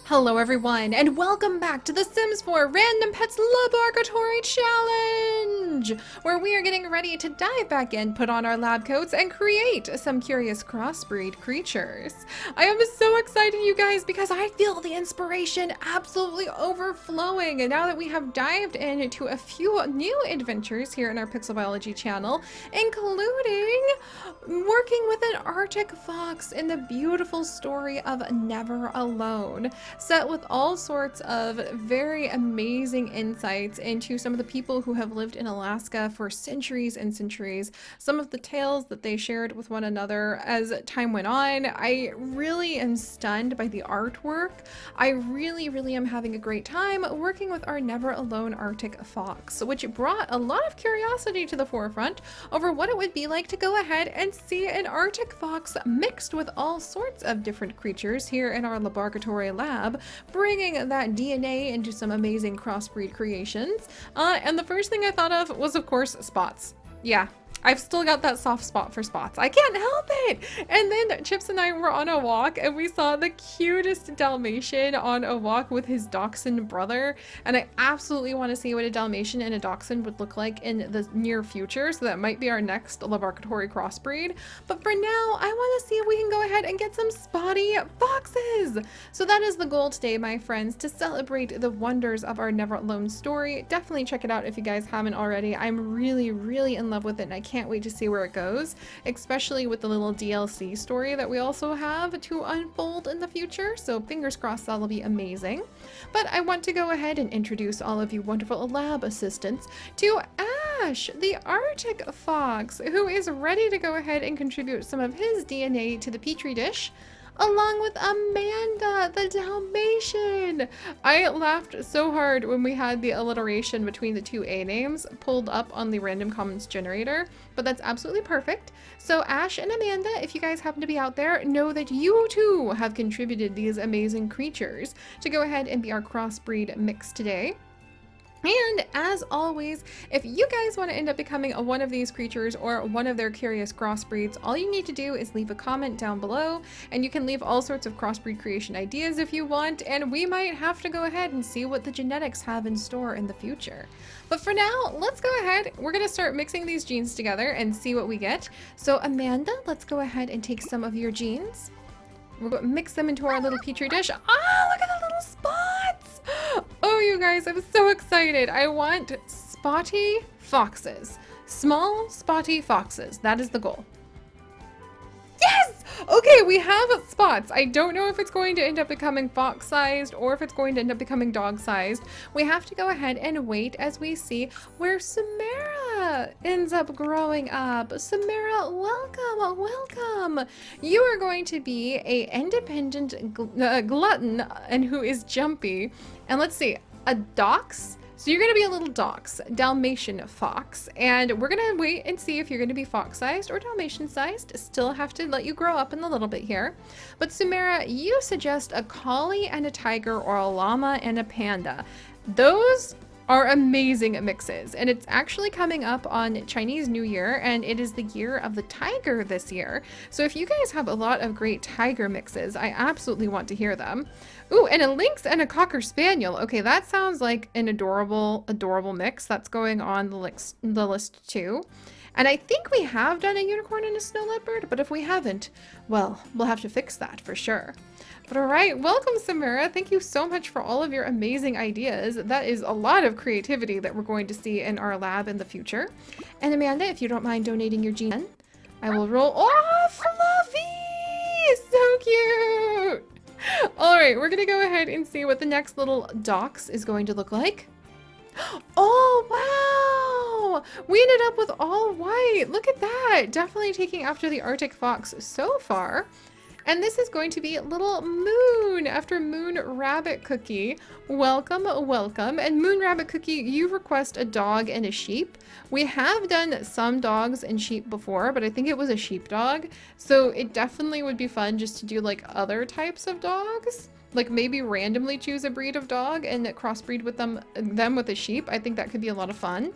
Hello everyone, and welcome back to the Sims 4 Random Pets LaBARKatory Challenge, where we are getting ready to dive back in, put on our lab coats, and create some curious crossbreed creatures. I am so excited, you guys, because I feel the inspiration absolutely overflowing, and now that we have dived into a few new adventures here in our Pixel Biology channel, including working with an Arctic fox in the beautiful story of Never Alone, set with all sorts of very amazing insights into some of the people who have lived in Alaska for centuries and centuries, some of the tales that they shared with one another as time went on. I really am stunned by the artwork. I really am having a great time working with our Never Alone Arctic fox, which brought a lot of curiosity to the forefront over what it would be like to go ahead and see an Arctic fox mixed with all sorts of different creatures here in our LaBARKatory lab, bringing that DNA into some amazing crossbreed creations. And the first thing I thought of was, of course, spots. Yeah, I've still got that soft spot for spots. I can't help it. And then Chips and I were on a walk and we saw the cutest Dalmatian on a walk with his dachshund brother. And I absolutely want to see what a Dalmatian and a dachshund would look like in the near future. So that might be our next LaBARKatory crossbreed. But for now, I want to see if we can go ahead and get some spotty foxes. So that is the goal today, my friends, to celebrate the wonders of our Never Alone story. Definitely check it out if you guys haven't already. I'm really in love with it, and I can't wait to see where it goes, especially with the little DLC story that we also have to unfold in the future. So fingers crossed that'll be amazing. But I want to go ahead and introduce all of you wonderful lab assistants to Ash, the Arctic fox, who is ready to go ahead and contribute some of his DNA to the petri dish, along with Amanda, the Dalmatian. I laughed so hard when we had the alliteration between the two A names pulled up on the random comments generator, but that's absolutely perfect. So Ash and Amanda, if you guys happen to be out there, know that you too have contributed these amazing creatures to go ahead and be our crossbreed mix today. And as always, if you guys want to end up becoming one of these creatures or one of their curious crossbreeds, all you need to do is leave a comment down below, and you can leave all sorts of crossbreed creation ideas if you want, and we might have to go ahead and see what the genetics have in store in the future. But for now, let's go ahead. We're going to start mixing these genes together and see what we get. So Amanda, let's go ahead and take some of your genes. We're going to mix them into our little petri dish. Ah, look at the little spots! Oh, you guys, I'm so excited. I want spotty foxes. Small, spotty foxes. That is the goal. Yes! Okay, we have spots. I don't know if it's going to end up becoming fox-sized or if it's going to end up becoming dog-sized. We have to go ahead and wait as we see where Samara ends up growing up. Samara, welcome. You are going to be a independent glutton and who is jumpy. And let's see, a dachs. So you're going to be a little dachs, Dalmatian fox, and we're going to wait and see if you're going to be fox-sized or Dalmatian-sized. Still have to let you grow up in a little bit here. But Samara, you suggest a collie and a tiger, or a llama and a panda. Those are amazing mixes, and it's actually coming up on Chinese New Year, and it is the year of the tiger this year. So if you guys have a lot of great tiger mixes, I absolutely want to hear them. Ooh, and a lynx and a cocker spaniel. Okay, that sounds like an adorable mix. That's going on the list too. And I think we have done a unicorn and a snow leopard, but if we haven't, well, we'll have to fix that for sure. But all right, welcome Samara. Thank you so much for all of your amazing ideas. That is a lot of creativity that we're going to see in our lab in the future. And Amanda, if you don't mind donating your gene, I will roll. Oh, Fluffy! So cute! All right, we're gonna go ahead and see what the next little dachs is going to look like. Oh, wow! We ended up with all white. Look at that. Definitely taking after the Arctic fox so far. And this is going to be little Moon after Moon Rabbit Cookie. Welcome. And Moon Rabbit Cookie, you request a dog and a sheep. We have done some dogs and sheep before, but I think it was a sheepdog. So it definitely would be fun just to do like other types of dogs. Like maybe randomly choose a breed of dog and crossbreed with them with a sheep. I think that could be a lot of fun.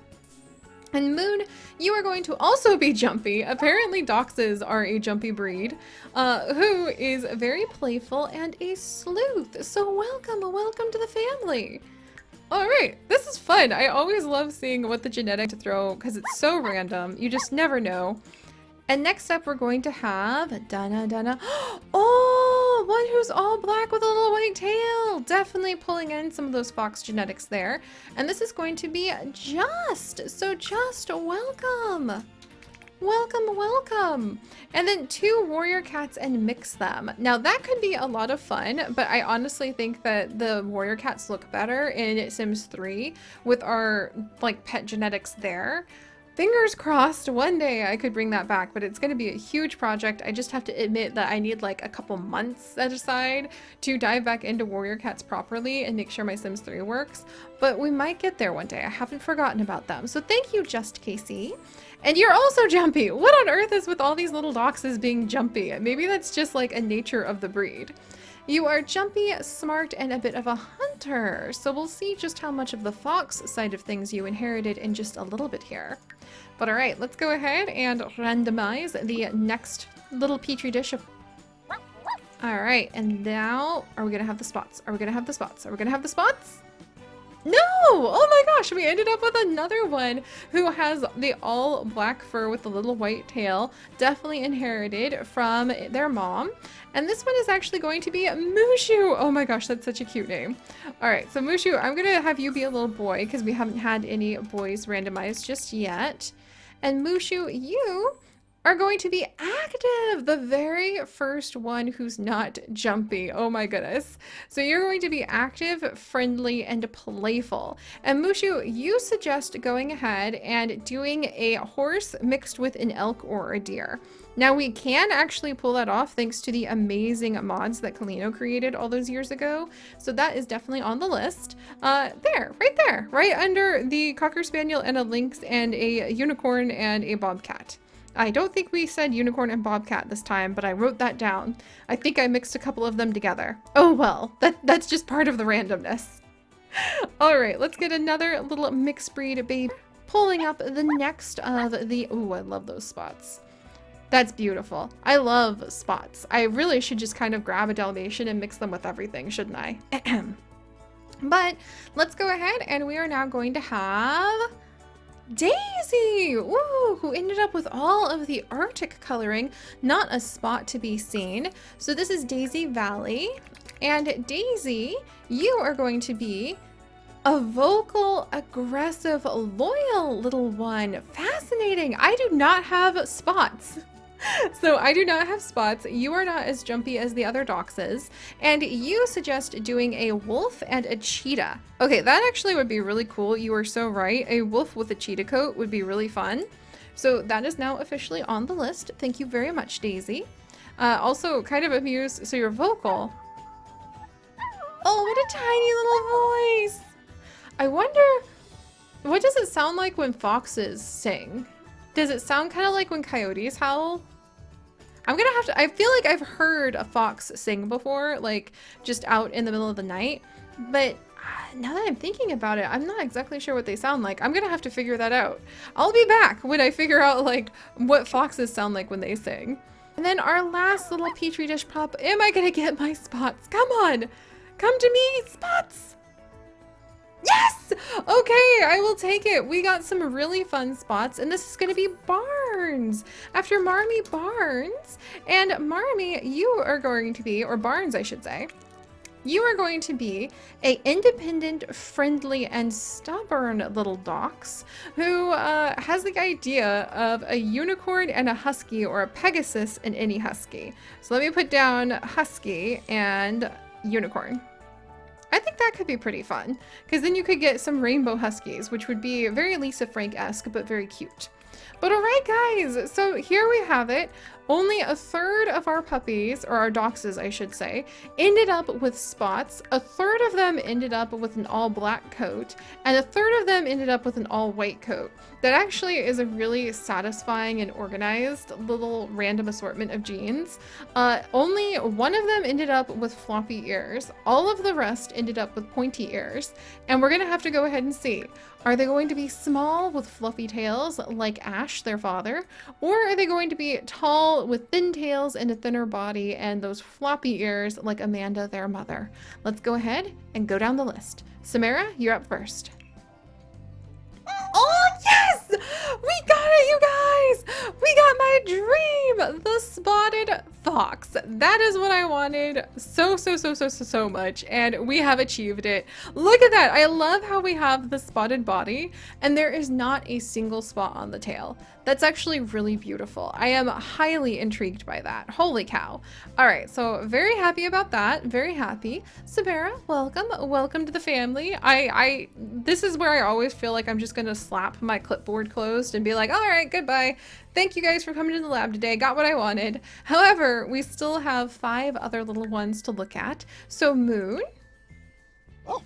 And Moon, you are going to also be jumpy. Apparently Dachses are a jumpy breed, who is very playful and a sleuth. So welcome to the family. All right, this is fun. I always love seeing what the genetic to throw because it's so random. You just never know. And next up, we're going to have Dana. Oh, one who's all black with a little white tail. Definitely pulling in some of those fox genetics there. And this is going to be Just. So Just, welcome. Welcome. And then 2 warrior cats and mix them. Now that could be a lot of fun, but I honestly think that the warrior cats look better in Sims 3 with our like pet genetics there. Fingers crossed one day I could bring that back, but it's going to be a huge project. I just have to admit that I need like a couple months set aside to dive back into warrior cats properly and make sure my Sims 3 works. But we might get there one day. I haven't forgotten about them. So thank you, Just Casey. And you're also jumpy. What on earth is with all these little Dachses being jumpy? Maybe that's just like a nature of the breed. You are jumpy, smart, and a bit of a hunter. So we'll see just how much of the fox side of things you inherited in just a little bit here. But all right, let's go ahead and randomize the next little petri dish. All right, and now are we gonna have the spots? Are we gonna have the spots? Are we gonna have the spots? No! Oh my gosh, we ended up with another one who has the all black fur with the little white tail, definitely inherited from their mom. And this one is actually going to be Mushu. Oh my gosh, that's such a cute name. All right, so Mushu, I'm gonna have you be a little boy because we haven't had any boys randomized just yet. And Mushu, you are going to be active, the very first one who's not jumpy. Oh my goodness. So you're going to be active, friendly, and playful. And Mushu, you suggest going ahead and doing a horse mixed with an elk or a deer. Now we can actually pull that off thanks to the amazing mods that Kalino created all those years ago. So that is definitely on the list. There, right under the Cocker Spaniel and a lynx and a unicorn and a bobcat. I don't think we said unicorn and bobcat this time, but I wrote that down. I think I mixed a couple of them together. Oh well, that's just part of the randomness. All right, let's get another little mixed breed baby. Pulling up the next of the, ooh, I love those spots. That's beautiful. I love spots. I really should just kind of grab a Dalmatian and mix them with everything, shouldn't I? But let's go ahead and we are now going to have Daisy, ooh, who ended up with all of the Arctic coloring, not a spot to be seen. So this is Daisy Valley, and Daisy, you are going to be a vocal, aggressive, loyal little one. Fascinating. I do not have spots. So I do not have spots. You are not as jumpy as the other Dachses, and you suggest doing a wolf and a cheetah. Okay, that actually would be really cool. You are so right. A wolf with a cheetah coat would be really fun. So that is now officially on the list. Thank you very much, Daisy. Also kind of amused. So you're vocal. Oh, what a tiny little voice. I wonder, what does it sound like when foxes sing? Does it sound kind of like when coyotes howl? I'm gonna have to, I feel like I've heard a fox sing before, like just out in the middle of the night, but now that I'm thinking about it, I'm not exactly sure what they sound like. I'm gonna have to figure that out. I'll be back when I figure out like what foxes sound like when they sing. And then our last little petri dish pop, am I gonna get my spots? Come on, come to me, spots. Yes! Okay, I will take it. We got some really fun spots, and this is going to be Barnes after Marmy Barnes. And Marmy, you are going to be, or Barnes I should say, you are going to be a independent, friendly, and stubborn little Dachs who has the idea of a unicorn and a husky, or a Pegasus and any husky. So let me put down husky and unicorn. I think that could be pretty fun, because then you could get some rainbow huskies, which would be very Lisa Frank-esque, but very cute. But all right, guys, so here we have it. only a third of our puppies, or our dachshunds I should say, ended up with spots. A third of them ended up with an all black coat, and a third of them ended up with an all white coat. That actually is a really satisfying and organized little random assortment of genes. Only one of them ended up with floppy ears. All of the rest ended up with pointy ears. And we're gonna have to go ahead and see. Are they going to be small with fluffy tails like Ash, their father? Or are they going to be tall with thin tails and a thinner body and those floppy ears like Amanda, their mother? Let's go ahead and go down the list. Samara, you're up first. Oh, yes! We got it, you guys! We got my dream! The spotted fox. That is what I wanted so much, and we have achieved it. Look at that! I love how we have the spotted body, and there is not a single spot on the tail. That's actually really beautiful. I am highly intrigued by that. Holy cow. All right, so very happy about that. Very happy. Samara, welcome. Welcome to the family. This is where I always feel like I'm just gonna slap my clipboard closed and be like, all right, goodbye. Thank you guys for coming to the lab today. Got what I wanted. However, we still have 5 other little ones to look at. So Moon.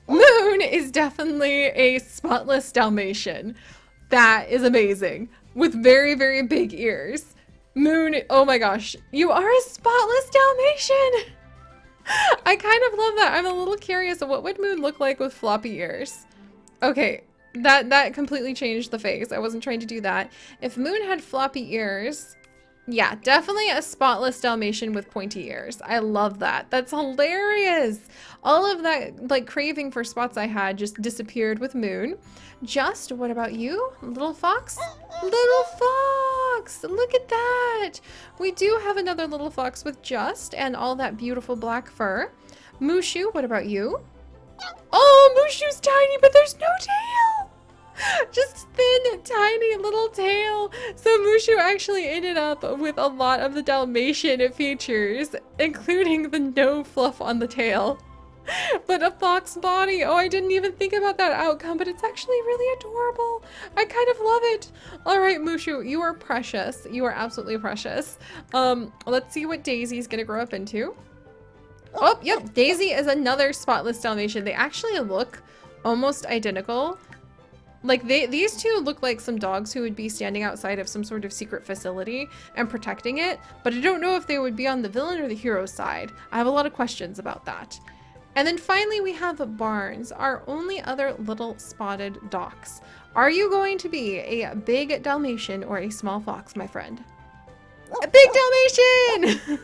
Moon is definitely a spotless Dalmatian. That is amazing. With very, very big ears. Moon, oh my gosh, you are a spotless Dalmatian. I kind of love that. I'm a little curious of what would Moon look like with floppy ears. Okay, that completely changed the face. I wasn't trying to do that. If Moon had floppy ears, yeah, definitely a spotless Dalmatian with pointy ears. I love that. That's hilarious. All of that like craving for spots I had just disappeared with Moon. Just, what about you? Little fox? Little fox! Look at that! We do have another little fox with Just and all that beautiful black fur. Mushu, what about you? Oh, Mushu's tiny, but there's no tail! Just thin, tiny little tail. So Mushu actually ended up with a lot of the Dalmatian features, including the no fluff on the tail. But a fox body. Oh, I didn't even think about that outcome, but it's actually really adorable. I kind of love it. All right, Mushu, you are precious. You are absolutely precious. Let's see what Daisy's gonna grow up into. Oh, yep, Daisy is another spotless Dalmatian. They actually look almost identical. Like these two look like some dogs who would be standing outside of some sort of secret facility and protecting it, but I don't know if they would be on the villain or the hero side. I have a lot of questions about that. And then finally we have Barnes, our only other little spotted dachs. Are you going to be a big Dalmatian or a small fox, my friend? A big Dalmatian!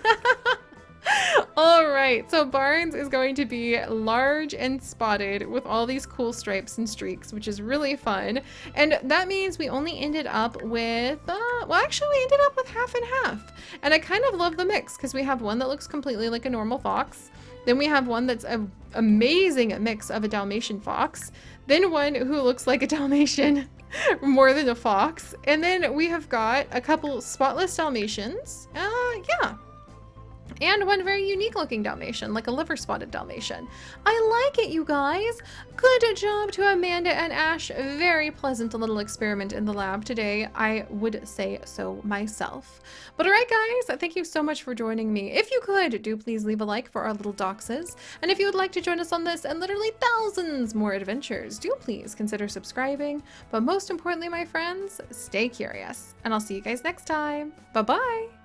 All right, so Barnes is going to be large and spotted with all these cool stripes and streaks, which is really fun. And that means we only ended up with, well, actually we ended up with half and half. And I kind of love the mix because we have one that looks completely like a normal fox. Then we have one that's an amazing mix of a Dalmatian fox. Then one who looks like a Dalmatian more than a fox. And then we have got a couple spotless Dalmatians. Yeah. And one very unique looking Dalmatian, like a liver spotted Dalmatian. I like it, you guys. Good job to Amanda and Ash. Very pleasant little experiment in the lab today. I would say so myself. But all right, guys, thank you so much for joining me. If you could, do please leave a like for our little dachses. And if you would like to join us on this and literally thousands more adventures, do please consider subscribing. But most importantly, my friends, stay curious. And I'll see you guys next time. Bye-bye.